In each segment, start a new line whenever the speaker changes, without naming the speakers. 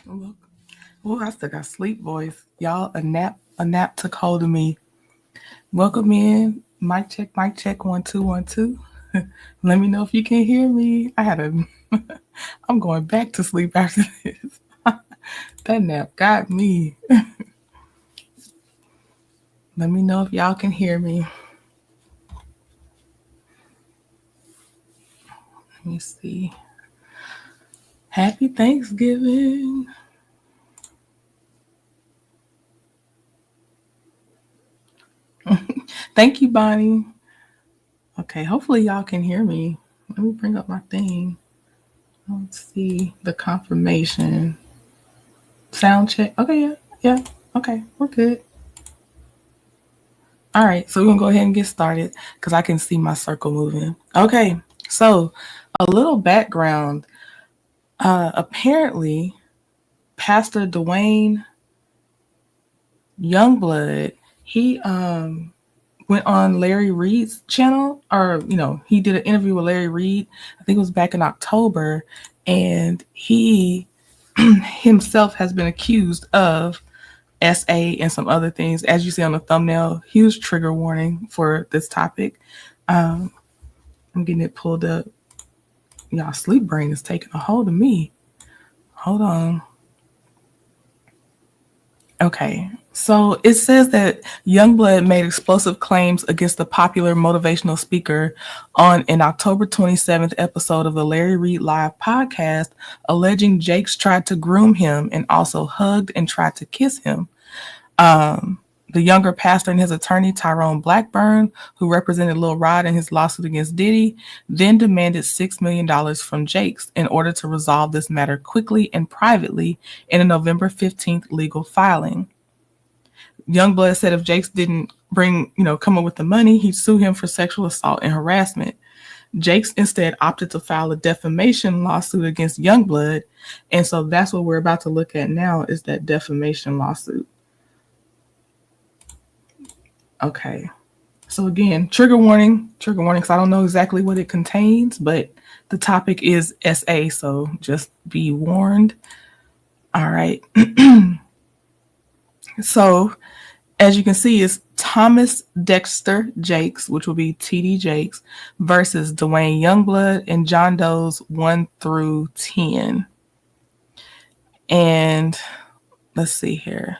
Look, oh, I still got sleep voice. Y'all, a nap took hold of me. Welcome in. Mic check, 1 2 1 2. Let me know if you can hear me. I'm going back to sleep after this. That nap got me. Let me know if y'all can hear me. Let me see. Happy Thanksgiving. Thank you, Bonnie. Okay, hopefully y'all can hear me. Let me bring up my thing. Let's see the confirmation. Sound check. Okay, yeah, yeah. Okay, we're good. All right, so we're gonna go ahead and get started because I can see my circle moving. Okay, so a little background. Apparently, Pastor Duane Youngblood, he went on Larry Reed's channel, or he did an interview with Larry Reed. I think it was back in October, and he himself has been accused of SA and some other things. As you see on the thumbnail, huge trigger warning for this topic. I'm getting it pulled up. Y'all, sleep brain is taking a hold of me. Hold on. Okay. So it says that Youngblood made explosive claims against the popular motivational speaker on an October 27th episode of the Larry Reed Live podcast, alleging Jakes tried to groom him and also hugged and tried to kiss him. The younger pastor and his attorney, Tyrone Blackburn, who represented Lil Rod in his lawsuit against Diddy, then demanded $6 million from Jakes in order to resolve this matter quickly and privately in a November 15th legal filing. Youngblood said if Jakes didn't come up with the money, he'd sue him for sexual assault and harassment. Jakes instead opted to file a defamation lawsuit against Youngblood, and so that's what we're about to look at now is that defamation lawsuit. Okay. So again, trigger warning, because I don't know exactly what it contains, but the topic is SA, so just be warned. All right. So as you can see, it's Thomas Dexter Jakes, which will be TD Jakes, versus Duane Youngblood and John Doe's 1 through 10. And let's see here.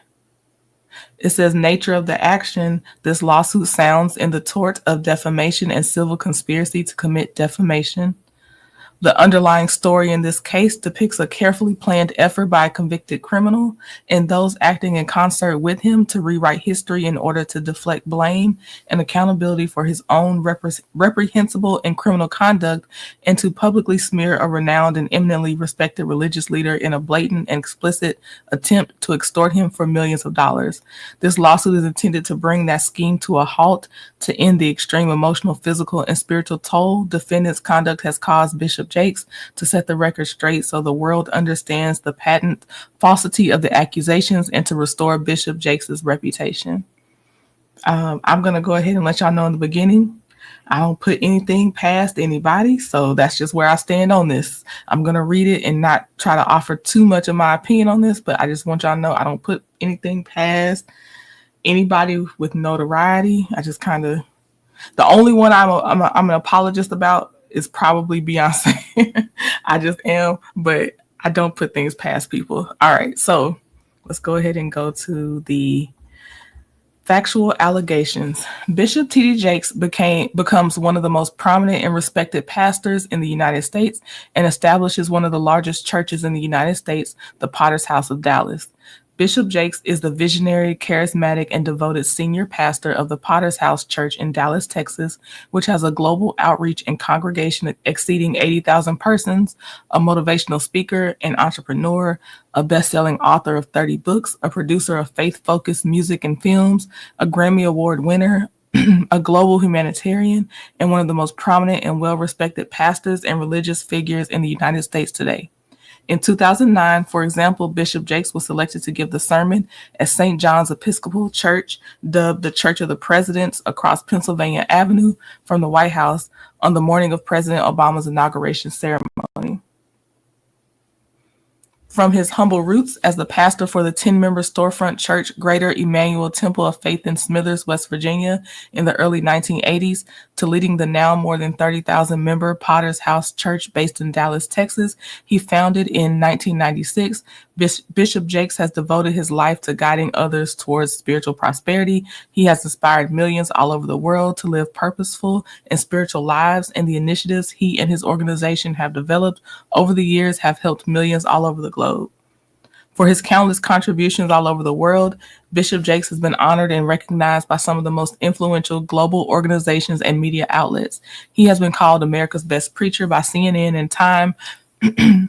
It says nature of the action. This lawsuit sounds in the tort of defamation and civil conspiracy to commit defamation. The underlying story in this case depicts a carefully planned effort by a convicted criminal and those acting in concert with him to rewrite history in order to deflect blame and accountability for his own reprehensible and criminal conduct and to publicly smear a renowned and eminently respected religious leader in a blatant and explicit attempt to extort him for millions of dollars. This lawsuit is intended to bring that scheme to a halt, to end the extreme emotional, physical, and spiritual toll defendant's conduct has caused Bishop Jakes, to set the record straight so the world understands the patent falsity of the accusations and to restore Bishop Jakes' reputation. I'm going to go ahead and let y'all know in the beginning, I don't put anything past anybody, so that's just where I stand on this. I'm going to read it and not try to offer too much of my opinion on this, but I just want y'all to know I don't put anything past anybody with notoriety. I just kind of, the only one I'm an apologist about is probably Beyonce. I just am, but I don't put things past people. All right, so let's go ahead and go to the factual allegations. Bishop T.D. Jakes becomes one of the most prominent and respected pastors in the United States and establishes one of the largest churches in the United States, the Potter's House of Dallas. Bishop Jakes is the visionary, charismatic, and devoted senior pastor of the Potter's House Church in Dallas, Texas, which has a global outreach and congregation exceeding 80,000 persons, a motivational speaker, an entrepreneur, a best-selling author of 30 books, a producer of faith-focused music and films, a Grammy Award winner, a global humanitarian, and one of the most prominent and well-respected pastors and religious figures in the United States today. In 2009, for example, Bishop Jakes was selected to give the sermon at St. John's Episcopal Church, dubbed the Church of the Presidents, across Pennsylvania Avenue from the White House on the morning of President Obama's inauguration ceremony. From his humble roots as the pastor for the 10-member storefront church Greater Emmanuel Temple of Faith in Smithers, West Virginia in the early 1980s, to leading the now more than 30,000-member Potter's House Church based in Dallas, Texas, he founded in 1996. Bishop Jakes has devoted his life to guiding others towards spiritual prosperity. He has inspired millions all over the world to live purposeful and spiritual lives, and the initiatives he and his organization have developed over the years have helped millions all over the globe. For his countless contributions all over the world, Bishop Jakes has been honored and recognized by some of the most influential global organizations and media outlets. He has been called America's best preacher by CNN and Time,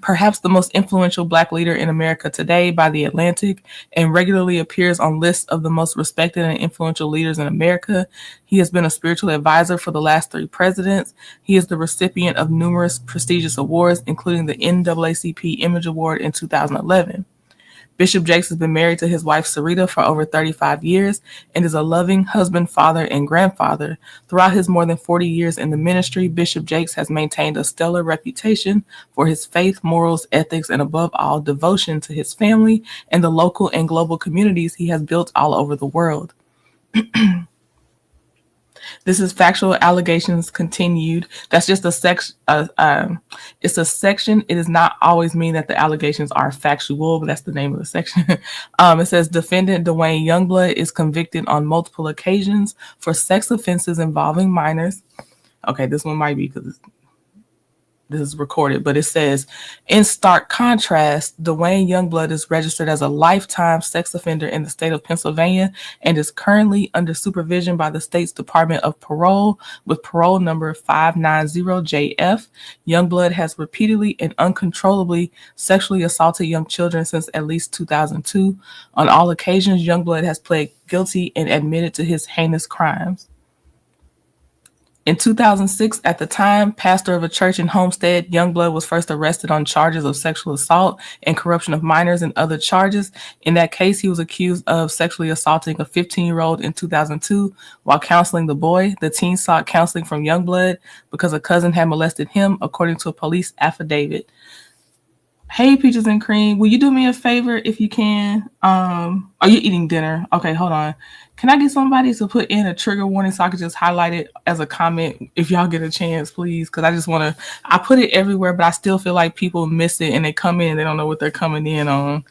perhaps the most influential Black leader in America today by The Atlantic, and regularly appears on lists of the most respected and influential leaders in America. He has been a spiritual advisor for the last 3 presidents. He is the recipient of numerous prestigious awards, including the NAACP Image Award in 2011. Bishop Jakes has been married to his wife Sarita for over 35 years and is a loving husband, father, and grandfather. Throughout his more than 40 years in the ministry, Bishop Jakes has maintained a stellar reputation for his faith, morals, ethics, and above all, devotion to his family and the local and global communities he has built all over the world. This is factual allegations continued. That's just a section. It's a section. It does not always mean that the allegations are factual, but that's the name of the section. It says defendant Duane Youngblood is convicted on multiple occasions for sex offenses involving minors. Okay, this one might be because this is recorded, but it says, in stark contrast, Duane Youngblood is registered as a lifetime sex offender in the state of Pennsylvania and is currently under supervision by the state's Department of Parole with parole number 590JF. Youngblood has repeatedly and uncontrollably sexually assaulted young children since at least 2002. On all occasions, Youngblood has pled guilty and admitted to his heinous crimes. In 2006, at the time pastor of a church in Homestead, Youngblood was first arrested on charges of sexual assault and corruption of minors and other charges. In that case, he was accused of sexually assaulting a 15-year-old in 2002 while counseling the boy. The teen sought counseling from Youngblood because a cousin had molested him, according to a police affidavit. Hey, Peaches and Cream, will you do me a favor if you can? Are you eating dinner? Okay, hold on. Can I get somebody to put in a trigger warning so I can just highlight it as a comment if y'all get a chance, please? Because I just want to, I put it everywhere, but I still feel like people miss it and they come in and they don't know what they're coming in on.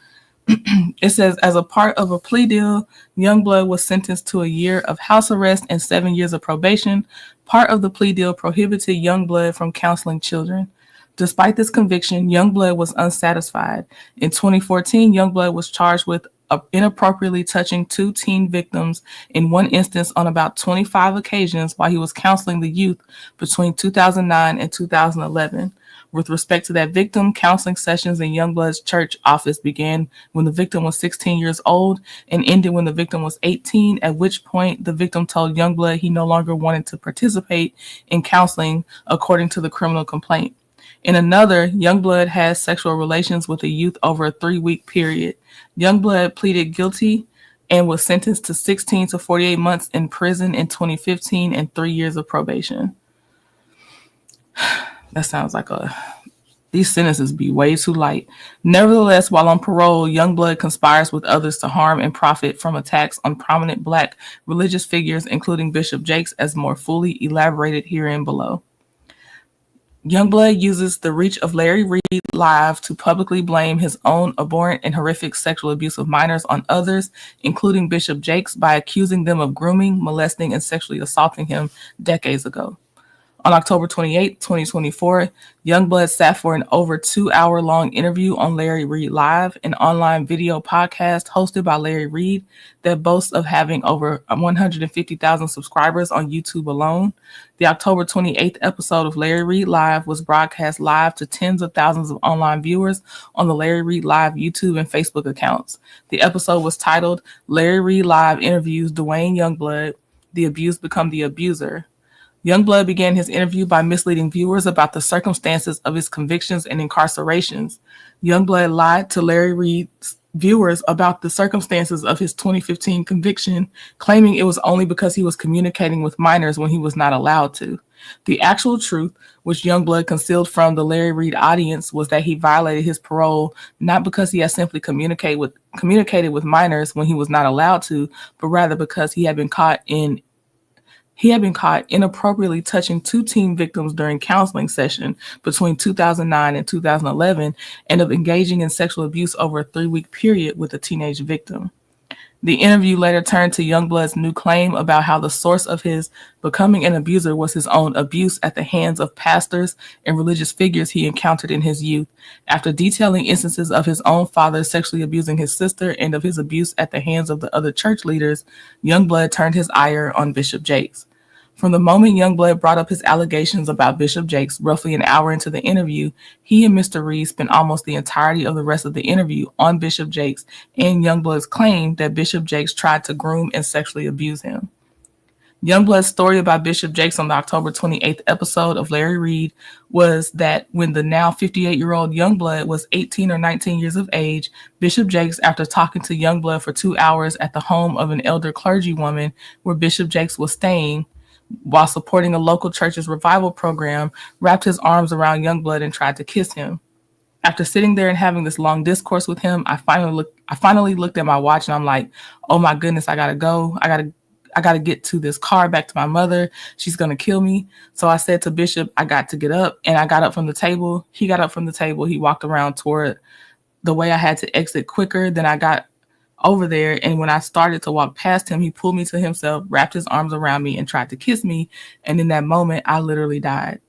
It says, as a part of a plea deal, Youngblood was sentenced to a year of house arrest and 7 years of probation. Part of the plea deal prohibited Youngblood from counseling children. Despite this conviction, Youngblood was unsatisfied. In 2014, Youngblood was charged with inappropriately touching 2 teen victims in one instance on about 25 occasions while he was counseling the youth between 2009 and 2011. With respect to that victim, counseling sessions in Youngblood's church office began when the victim was 16 years old and ended when the victim was 18, at which point the victim told Youngblood he no longer wanted to participate in counseling, according to the criminal complaint. In another, Youngblood had sexual relations with a youth over a 3-week period. Youngblood pleaded guilty and was sentenced to 16 to 48 months in prison in 2015 and 3 years of probation. That sounds like these sentences be way too light. Nevertheless, while on parole, Youngblood conspires with others to harm and profit from attacks on prominent Black religious figures, including Bishop Jakes, as more fully elaborated herein below. Youngblood uses the reach of Larry Reed Live to publicly blame his own abhorrent and horrific sexual abuse of minors on others, including Bishop Jakes, by accusing them of grooming, molesting, and sexually assaulting him decades ago. On October 28, 2024, Youngblood sat for an over 2-hour-long interview on Larry Reed Live, an online video podcast hosted by Larry Reed that boasts of having over 150,000 subscribers on YouTube alone. The October 28th episode of Larry Reed Live was broadcast live to tens of thousands of online viewers on the Larry Reed Live YouTube and Facebook accounts. The episode was titled Larry Reed Live Interviews Duane Youngblood, The Abused Become the Abuser. Youngblood began his interview by misleading viewers about the circumstances of his convictions and incarcerations. Youngblood lied to Larry Reed's viewers about the circumstances of his 2015 conviction, claiming it was only because he was communicating with minors when he was not allowed to. The actual truth, which Youngblood concealed from the Larry Reid audience, was that he violated his parole not because he had simply communicated with minors when he was not allowed to, but rather because he had been caught inappropriately touching two teen victims during counseling session between 2009 and 2011 and of engaging in sexual abuse over a 3-week period with a teenage victim. The interview later turned to Youngblood's new claim about how the source of his becoming an abuser was his own abuse at the hands of pastors and religious figures he encountered in his youth. After detailing instances of his own father sexually abusing his sister and of his abuse at the hands of the other church leaders, Youngblood turned his ire on Bishop Jakes. From the moment Youngblood brought up his allegations about Bishop Jakes roughly an hour into the interview, he and Mr. Reed spent almost the entirety of the rest of the interview on Bishop Jakes and Youngblood's claim that Bishop Jakes tried to groom and sexually abuse him. Youngblood's story about Bishop Jakes on the October 28th episode of Larry Reid was that when the now 58-year-old Youngblood was 18 or 19 years of age, Bishop Jakes, after talking to Youngblood for 2 hours at the home of an elder clergywoman where Bishop Jakes was staying, while supporting a local church's revival program, wrapped his arms around Youngblood and tried to kiss him. After sitting there and having this long discourse with him, I finally looked at my watch and I'm like, "Oh my goodness, I gotta go. I gotta get to this car back to my mother. She's gonna kill me." So I said to Bishop, "I got to get up," and I got up from the table. He got up from the table. He walked around toward the way I had to exit quicker than I got over there, and when I started to walk past him, he pulled me to himself, wrapped his arms around me, and tried to kiss me, and in that moment, I literally died.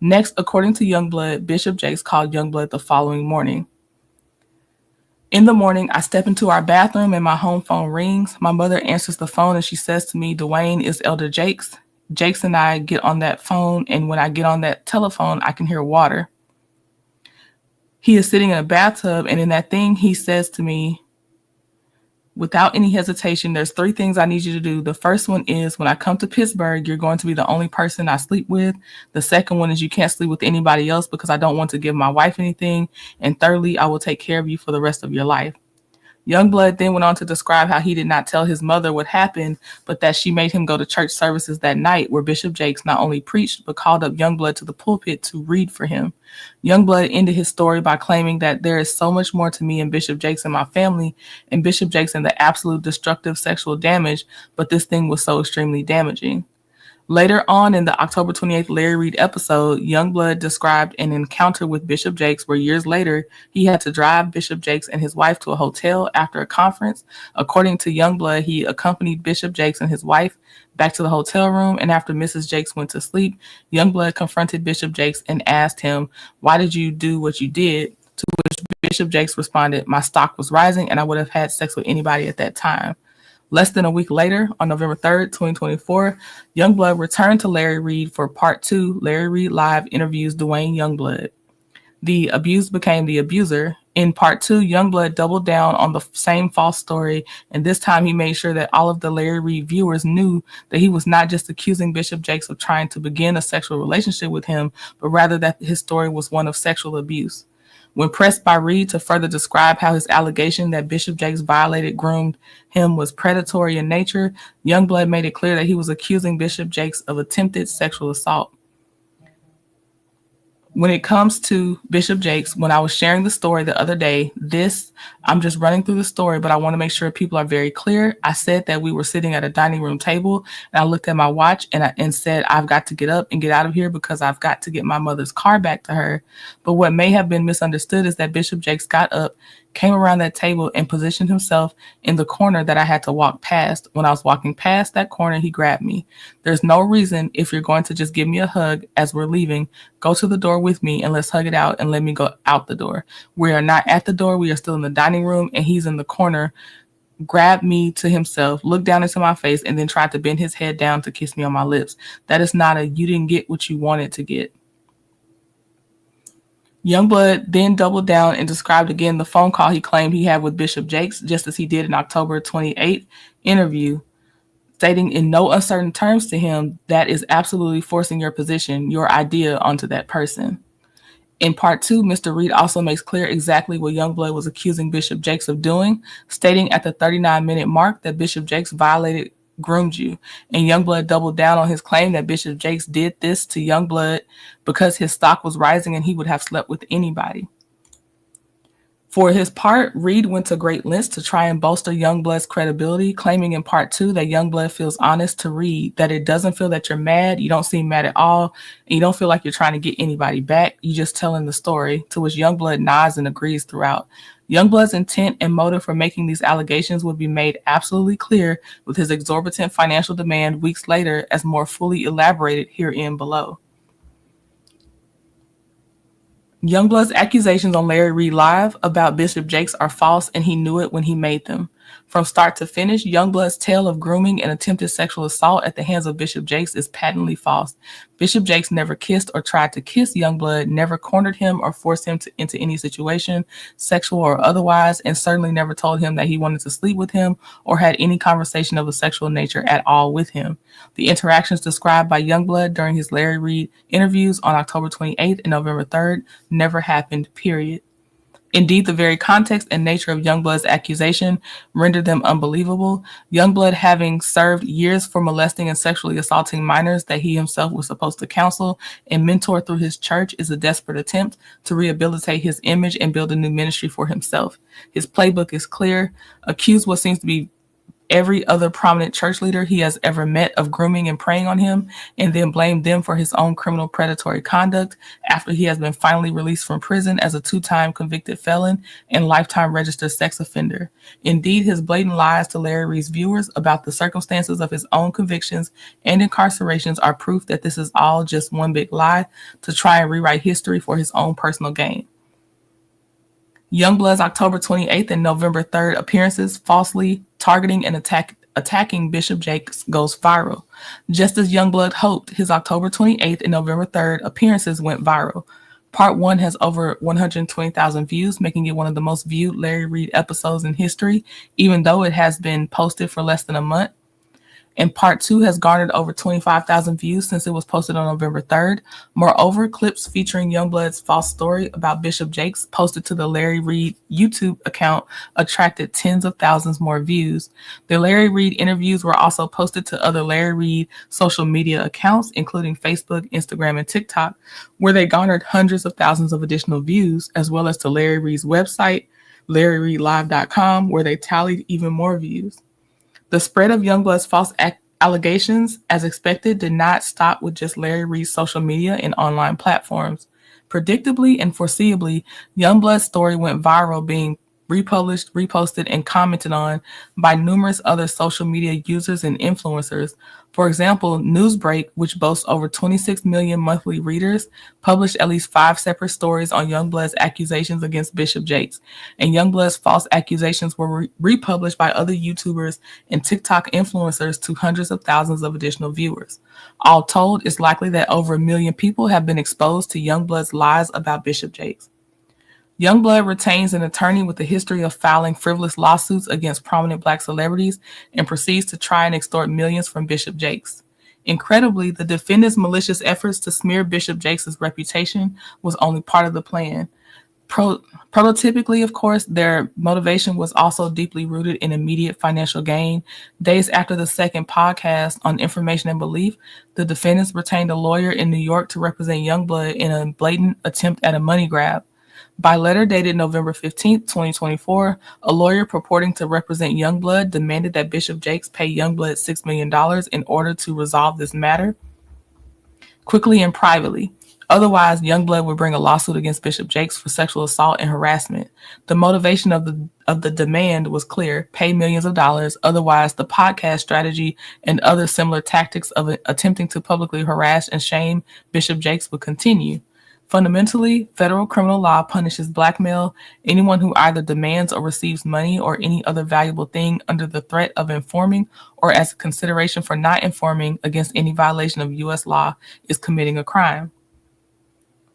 Next, according to Youngblood, Bishop Jakes called Youngblood the following morning. In the morning, I step into our bathroom and my home phone rings. My mother answers the phone and she says to me, "Duane, it's Elder Jakes." Jakes and I get on that phone, and when I get on that telephone, I can hear water. He is sitting in a bathtub, and in that thing, he says to me, without any hesitation, "There's 3 things I need you to do. The first one is when I come to Pittsburgh, you're going to be the only person I sleep with. The second one is you can't sleep with anybody else because I don't want to give my wife anything. And thirdly, I will take care of you for the rest of your life." Youngblood then went on to describe how he did not tell his mother what happened, but that she made him go to church services that night where Bishop Jakes not only preached, but called up Youngblood to the pulpit to read for him. Youngblood ended his story by claiming that there is so much more to me and Bishop Jakes and my family, and Bishop Jakes and the absolute destructive sexual damage, but this thing was so extremely damaging. Later on in the October 28th Larry Reid episode, Youngblood described an encounter with Bishop Jakes where years later he had to drive Bishop Jakes and his wife to a hotel after a conference. According to Youngblood, he accompanied Bishop Jakes and his wife back to the hotel room, and after Mrs. Jakes went to sleep, Youngblood confronted Bishop Jakes and asked him, "Why did you do what you did?" To which Bishop Jakes responded, "My stock was rising and I would have had sex with anybody at that time." Less than a week later, on November 3rd, 2024, Youngblood returned to Larry Reid for Part 2. Larry Reid Live interviews Duane Youngblood. The abused became the abuser. In Part 2, Youngblood doubled down on the same false story, and this time he made sure that all of the Larry Reid viewers knew that he was not just accusing Bishop Jakes of trying to begin a sexual relationship with him, but rather that his story was one of sexual abuse. When pressed by Reid to further describe how his allegation that Bishop Jakes groomed him was predatory in nature, Youngblood made it clear that he was accusing Bishop Jakes of attempted sexual assault. When it comes to Bishop Jakes, when I was sharing the story the other day, I'm just running through the story, but I want to make sure people are very clear. I said that we were sitting at a dining room table, and I looked at my watch and said, "I've got to get up and get out of here because I've got to get my mother's car back to her." But what may have been misunderstood is that Bishop Jakes got up, came around that table, and positioned himself in the corner that I had to walk past. When I was walking past that corner, he grabbed me. There's no reason, if you're going to just give me a hug as we're leaving, go to the door with me and let's hug it out and let me go out the door. We are not at the door. We are still in the dining room, and he's in the corner, grabbed me to himself, looked down into my face, and then tried to bend his head down to kiss me on my lips. That is not a "you didn't get what you wanted to get." Youngblood then doubled down and described again the phone call he claimed he had with Bishop Jakes, just as he did in October 28th interview, stating in no uncertain terms to him, "That is absolutely forcing your position, your idea onto that person." In part two, Mr. Reed also makes clear exactly what Youngblood was accusing Bishop Jakes of doing, stating at the 39-minute mark that Bishop Jakes violated groomed you. And Youngblood doubled down on his claim that Bishop Jakes did this to Youngblood because his stock was rising and he would have slept with anybody. For his part, Reed went to great lengths to try and bolster Youngblood's credibility, claiming in part two that Youngblood feels honest to Reed, that it doesn't feel that you're mad, you don't seem mad at all, and you don't feel like you're trying to get anybody back, you're just telling the story, to which Youngblood nods and agrees throughout. Youngblood's intent and motive for making these allegations would be made absolutely clear with his exorbitant financial demand weeks later, as more fully elaborated herein below. Youngblood's accusations on Larry Reed Live about Bishop Jakes are false, and he knew it when he made them. From start to finish, Youngblood's tale of grooming and attempted sexual assault at the hands of Bishop Jakes is patently false. Bishop Jakes never kissed or tried to kiss Youngblood, never cornered him or forced him into any situation, sexual or otherwise, and certainly never told him that he wanted to sleep with him or had any conversation of a sexual nature at all with him. The interactions described by Youngblood during his Larry Reed interviews on October 28th and November 3rd never happened, period. Indeed, the very context and nature of Youngblood's accusation rendered them unbelievable. Youngblood, having served years for molesting and sexually assaulting minors that he himself was supposed to counsel and mentor through his church, is a desperate attempt to rehabilitate his image and build a new ministry for himself. His playbook is clear. Accuse what seems to be every other prominent church leader he has ever met of grooming and preying on him, and then blame them for his own criminal predatory conduct after he has been finally released from prison as a 2-time convicted felon and lifetime registered sex offender. Indeed, his blatant lies to Larry Reed's viewers about the circumstances of his own convictions and incarcerations are proof that this is all just one big lie to try and rewrite history for his own personal gain. Youngblood's October 28th and November 3rd appearances falsely targeting and attacking Bishop Jakes goes viral. Just as Youngblood hoped, his October 28th and November 3rd appearances went viral. Part 1 has over 120,000 views, making it one of the most viewed Larry Reed episodes in history, even though it has been posted for less than a month. And part 2 has garnered over 25,000 views since it was posted on November 3rd. Moreover, clips featuring Youngblood's false story about Bishop Jakes posted to the Larry Reed YouTube account attracted tens of thousands more views. The Larry Reed interviews were also posted to other Larry Reed social media accounts, including Facebook, Instagram, and TikTok, where they garnered hundreds of thousands of additional views, as well as to Larry Reed's website, LarryReedLive.com, where they tallied even more views. The spread of Youngblood's false allegations, as expected, did not stop with just Larry Reed's social media and online platforms. Predictably and foreseeably, Youngblood's story went viral, being republished, reposted, and commented on by numerous other social media users and influencers. For example, Newsbreak, which boasts over 26 million monthly readers, published at least 5 separate stories on Youngblood's accusations against Bishop Jakes, and Youngblood's false accusations were republished by other YouTubers and TikTok influencers to hundreds of thousands of additional viewers. All told, it's likely that over 1 million people have been exposed to Youngblood's lies about Bishop Jakes. Youngblood retains an attorney with a history of filing frivolous lawsuits against prominent Black celebrities and proceeds to try and extort millions from Bishop Jakes. Incredibly, the defendant's malicious efforts to smear Bishop Jakes' reputation was only part of the plan. Prototypically, of course, their motivation was also deeply rooted in immediate financial gain. Days after the second podcast on information and belief, the defendants retained a lawyer in New York to represent Youngblood in a blatant attempt at a money grab. By letter dated November 15, 2024, a lawyer purporting to represent Youngblood demanded that Bishop Jakes pay Youngblood $6 million in order to resolve this matter quickly and privately. Otherwise, Youngblood would bring a lawsuit against Bishop Jakes for sexual assault and harassment. The motivation of the demand was clear: pay millions of dollars. Otherwise, the podcast strategy and other similar tactics of attempting to publicly harass and shame Bishop Jakes would continue. Fundamentally, federal criminal law punishes blackmail, anyone who either demands or receives money or any other valuable thing under the threat of informing or as a consideration for not informing against any violation of U.S. law is committing a crime.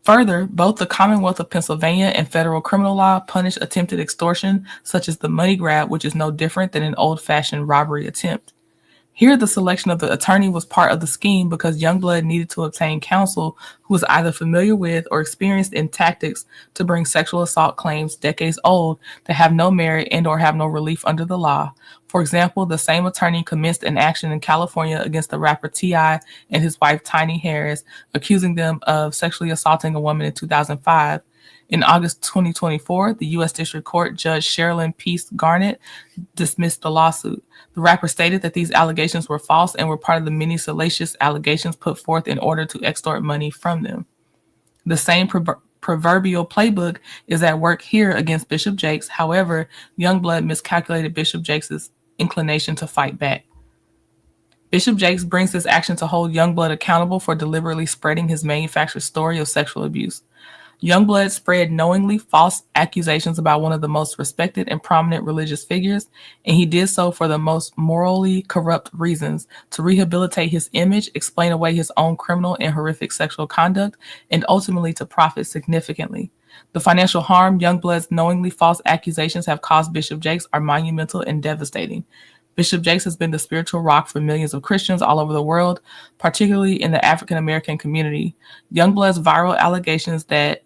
Further, both the Commonwealth of Pennsylvania and federal criminal law punish attempted extortion, such as the money grab, which is no different than an old-fashioned robbery attempt. Here, the selection of the attorney was part of the scheme because Youngblood needed to obtain counsel who was either familiar with or experienced in tactics to bring sexual assault claims decades old that have no merit and or have no relief under the law. For example, the same attorney commenced an action in California against the rapper T.I. and his wife Tiny Harris, accusing them of sexually assaulting a woman in 2005. In August 2024, the U.S. District Court Judge Sherilyn Peace Garnett dismissed the lawsuit. The rapper stated that these allegations were false and were part of the many salacious allegations put forth in order to extort money from them. The same proverbial playbook is at work here against Bishop Jakes. However, Youngblood miscalculated Bishop Jakes' inclination to fight back. Bishop Jakes brings this action to hold Youngblood accountable for deliberately spreading his manufactured story of sexual abuse. Youngblood spread knowingly false accusations about one of the most respected and prominent religious figures, and he did so for the most morally corrupt reasons: to rehabilitate his image, explain away his own criminal and horrific sexual conduct, and ultimately to profit significantly. The financial harm Youngblood's knowingly false accusations have caused Bishop Jakes are monumental and devastating. Bishop Jakes has been the spiritual rock for millions of Christians all over the world, particularly in the African American community. Youngblood's viral allegations that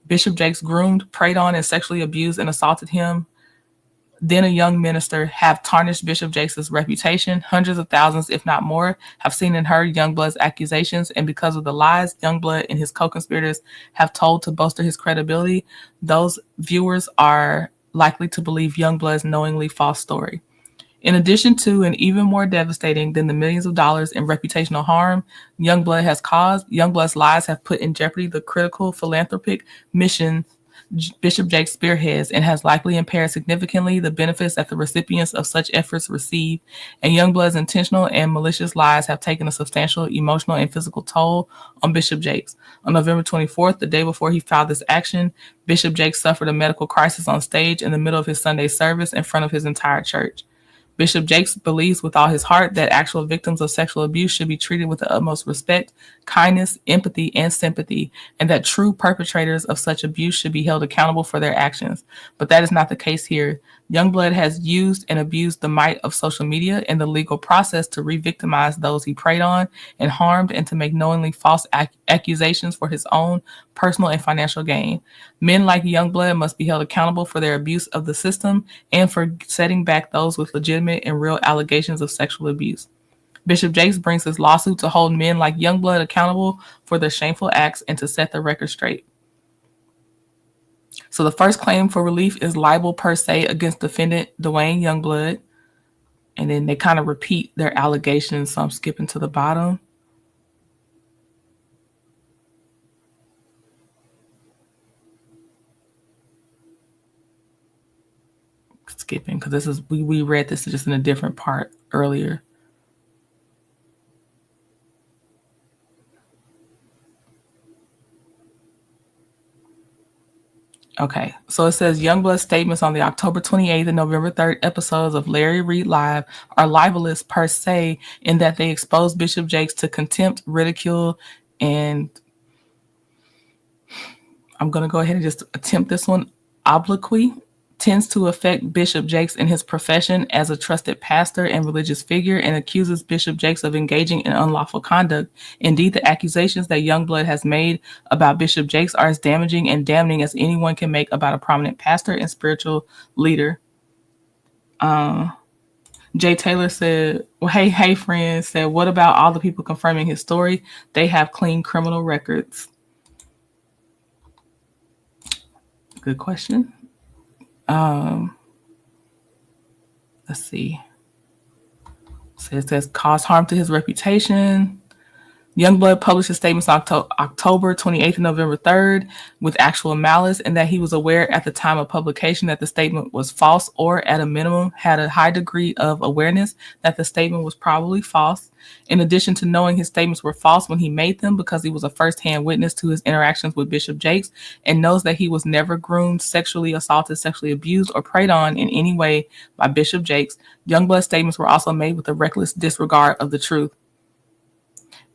Bishop Jakes groomed, preyed on, and sexually abused and assaulted him, then a young minister, have tarnished Bishop Jakes' reputation. Hundreds of thousands, if not more, have seen and heard Youngblood's accusations, and because of the lies Youngblood and his co-conspirators have told to bolster his credibility, those viewers are likely to believe Youngblood's knowingly false story. In addition to, and even more devastating than the millions of dollars in reputational harm Youngblood has caused, Youngblood's lies have put in jeopardy the critical philanthropic mission Bishop Jakes spearheads, and has likely impaired significantly the benefits that the recipients of such efforts receive. And Youngblood's intentional and malicious lies have taken a substantial emotional and physical toll on Bishop Jakes. On November 24th, the day before he filed this action, Bishop Jakes suffered a medical crisis on stage in the middle of his Sunday service in front of his entire church. Bishop Jakes believes with all his heart that actual victims of sexual abuse should be treated with the utmost respect, kindness, empathy, and sympathy, and that true perpetrators of such abuse should be held accountable for their actions. But that is not the case here. Youngblood has used and abused the might of social media and the legal process to re-victimize those he preyed on and harmed, and to make knowingly false accusations for his own personal and financial gain. Men like Youngblood must be held accountable for their abuse of the system and for setting back those with legitimate and real allegations of sexual abuse. Bishop Jakes brings this lawsuit to hold men like Youngblood accountable for their shameful acts and to set the record straight. So the first claim for relief is libel per se against defendant Duane Youngblood. And then they kind of repeat their allegations, so I'm skipping to the bottom. Skipping, because this is we read this just in a different part earlier. Okay, so it says Youngblood's statements on the October 28th and November 3rd episodes of Larry Reed Live are libelous per se in that they expose Bishop Jakes to contempt, ridicule, and I'm going to go ahead and just attempt this one. Obloquy tends to affect Bishop Jakes in his profession as a trusted pastor and religious figure, and accuses Bishop Jakes of engaging in unlawful conduct. Indeed, the accusations that Youngblood has made about Bishop Jakes are as damaging and damning as anyone can make about a prominent pastor and spiritual leader. Jay Taylor said, well, hey, friends, said, what about all the people confirming his story? They have clean criminal records. Good question. Let's see. So it says cause harm to his reputation. Youngblood published his statements on October 28th and November 3rd with actual malice, and that he was aware at the time of publication that the statement was false, or at a minimum had a high degree of awareness that the statement was probably false. In addition to knowing his statements were false when he made them, because he was a first-hand witness to his interactions with Bishop Jakes and knows that he was never groomed, sexually assaulted, sexually abused, or preyed on in any way by Bishop Jakes, Youngblood's statements were also made with a reckless disregard of the truth.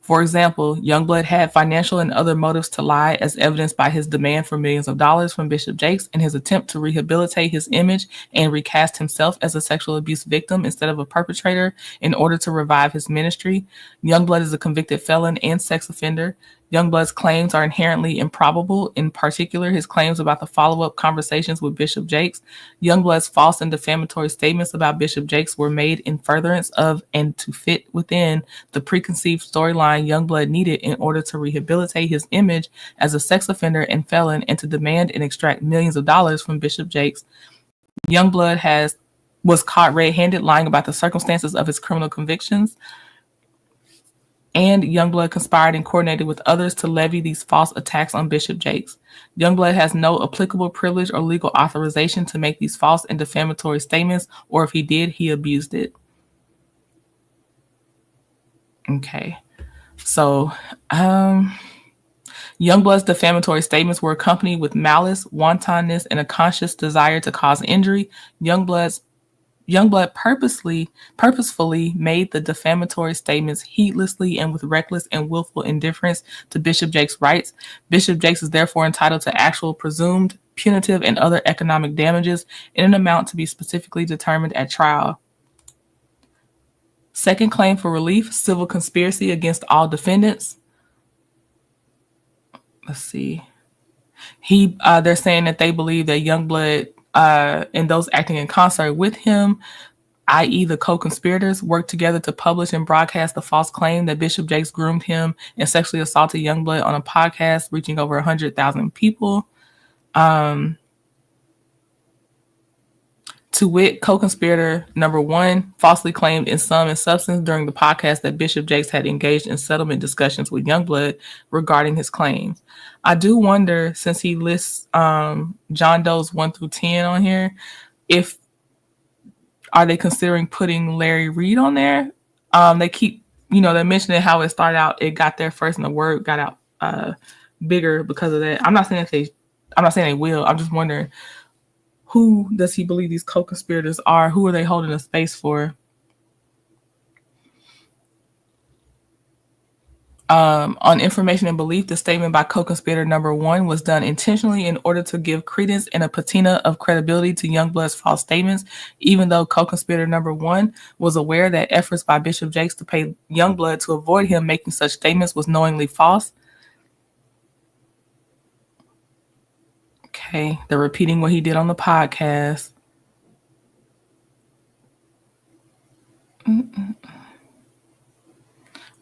For example, Youngblood had financial and other motives to lie, as evidenced by his demand for millions of dollars from Bishop Jakes and his attempt to rehabilitate his image and recast himself as a sexual abuse victim instead of a perpetrator in order to revive his ministry. Youngblood is a convicted felon and sex offender. Youngblood's claims are inherently improbable, in particular his claims about the follow-up conversations with Bishop Jakes. Youngblood's false and defamatory statements about Bishop Jakes were made in furtherance of and to fit within the preconceived storyline Youngblood needed in order to rehabilitate his image as a sex offender and felon and to demand and extract millions of dollars from Bishop Jakes. Youngblood was caught red-handed lying about the circumstances of his criminal convictions, and Youngblood conspired and coordinated with others to levy these false attacks on Bishop Jakes. Youngblood has no applicable privilege or legal authorization to make these false and defamatory statements, or if he did, he abused it. Okay. So, Youngblood's defamatory statements were accompanied with malice, wantonness, and a conscious desire to cause injury. Youngblood purposefully made the defamatory statements heedlessly and with reckless and willful indifference to Bishop Jakes' rights. Bishop Jakes is therefore entitled to actual, presumed, punitive, and other economic damages in an amount to be specifically determined at trial. Second claim for relief, civil conspiracy against all defendants. Let's see. They're saying that they believe that Youngblood and those acting in concert with him, i.e. the co-conspirators, worked together to publish and broadcast the false claim that Bishop Jakes groomed him and sexually assaulted Youngblood on a podcast reaching over 100,000 people. To wit, co-conspirator number one falsely claimed in sum and substance during the podcast that Bishop Jakes had engaged in settlement discussions with Youngblood regarding his claims. I do wonder, since he lists John Doe's 1 through 10 on here, are they considering putting Larry Reed on there? They keep, they're mentioning how it started out. It got there first, and the word got out bigger because of that. I'm not saying they will. I'm just wondering, who does he believe these co-conspirators are? Who are they holding a space for? On information and belief, the statement by co-conspirator number one was done intentionally in order to give credence and a patina of credibility to Youngblood's false statements, even though co-conspirator number one was aware that efforts by Bishop Jakes to pay Youngblood to avoid him making such statements was knowingly false. Okay, they're repeating what he did on the podcast.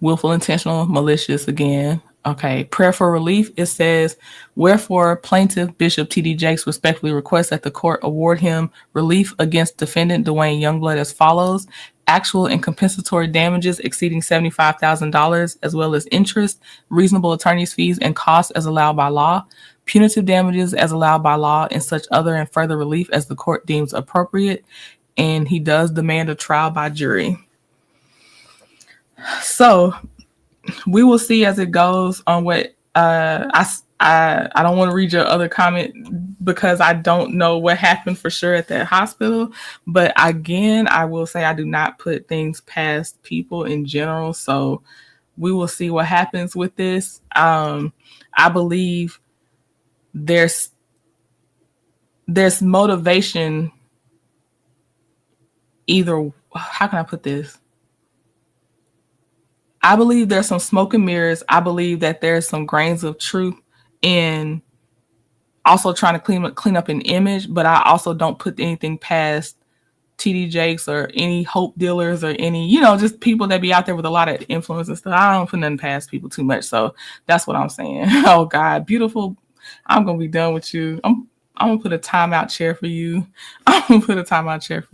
Willful, intentional, malicious again. Okay, prayer for relief. It says, wherefore plaintiff Bishop T.D. Jakes respectfully requests that the court award him relief against defendant Duane Youngblood as follows: actual and compensatory damages exceeding $75,000, as well as interest, reasonable attorney's fees, and costs as allowed by law; punitive damages as allowed by law, and such other and further relief as the court deems appropriate. And he does demand a trial by jury. So we will see as it goes on what I don't want to read your other comment because I don't know what happened for sure at that hospital. But again, I will say I do not put things past people in general. So we will see what happens with this. I believe there's motivation. Either, how can I put this? I believe there's some smoke and mirrors. I believe that there's some grains of truth in also trying to clean up an image, but I also don't put anything past TD Jakes or any hope dealers or any, just people that be out there with a lot of influence and stuff. I don't put nothing past people too much. So that's what I'm saying. Oh God, beautiful. I'm going to be done with you. I'm going to put a timeout chair for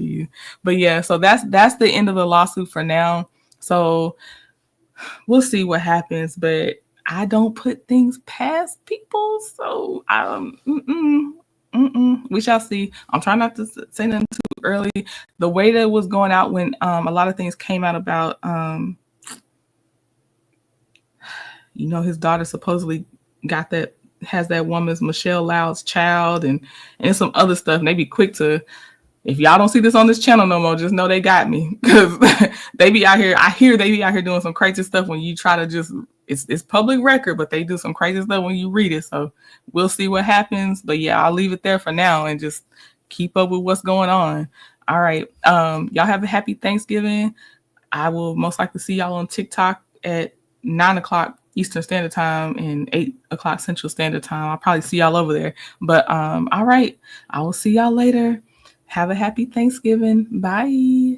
you. But yeah, so that's the end of the lawsuit for now. So we'll see what happens, but I don't put things past people. So we shall see. I'm trying not to say nothing too early. The way that it was going out when a lot of things came out about, his daughter supposedly has that woman's Michelle Loud's child and some other stuff. And they be quick to If y'all don't see this on this channel no more, just know they got me, because they be out here. I hear they be out here doing some crazy stuff when you try to just. It's public record, but they do some crazy stuff when you read it. So we'll see what happens. But yeah, I'll leave it there for now and just keep up with what's going on. All right. Y'all have a happy Thanksgiving. I will most likely see y'all on TikTok at 9 o'clock Eastern Standard Time and 8 o'clock Central Standard Time. I'll probably see y'all over there. But all right, I will see y'all later. Have a happy Thanksgiving. Bye.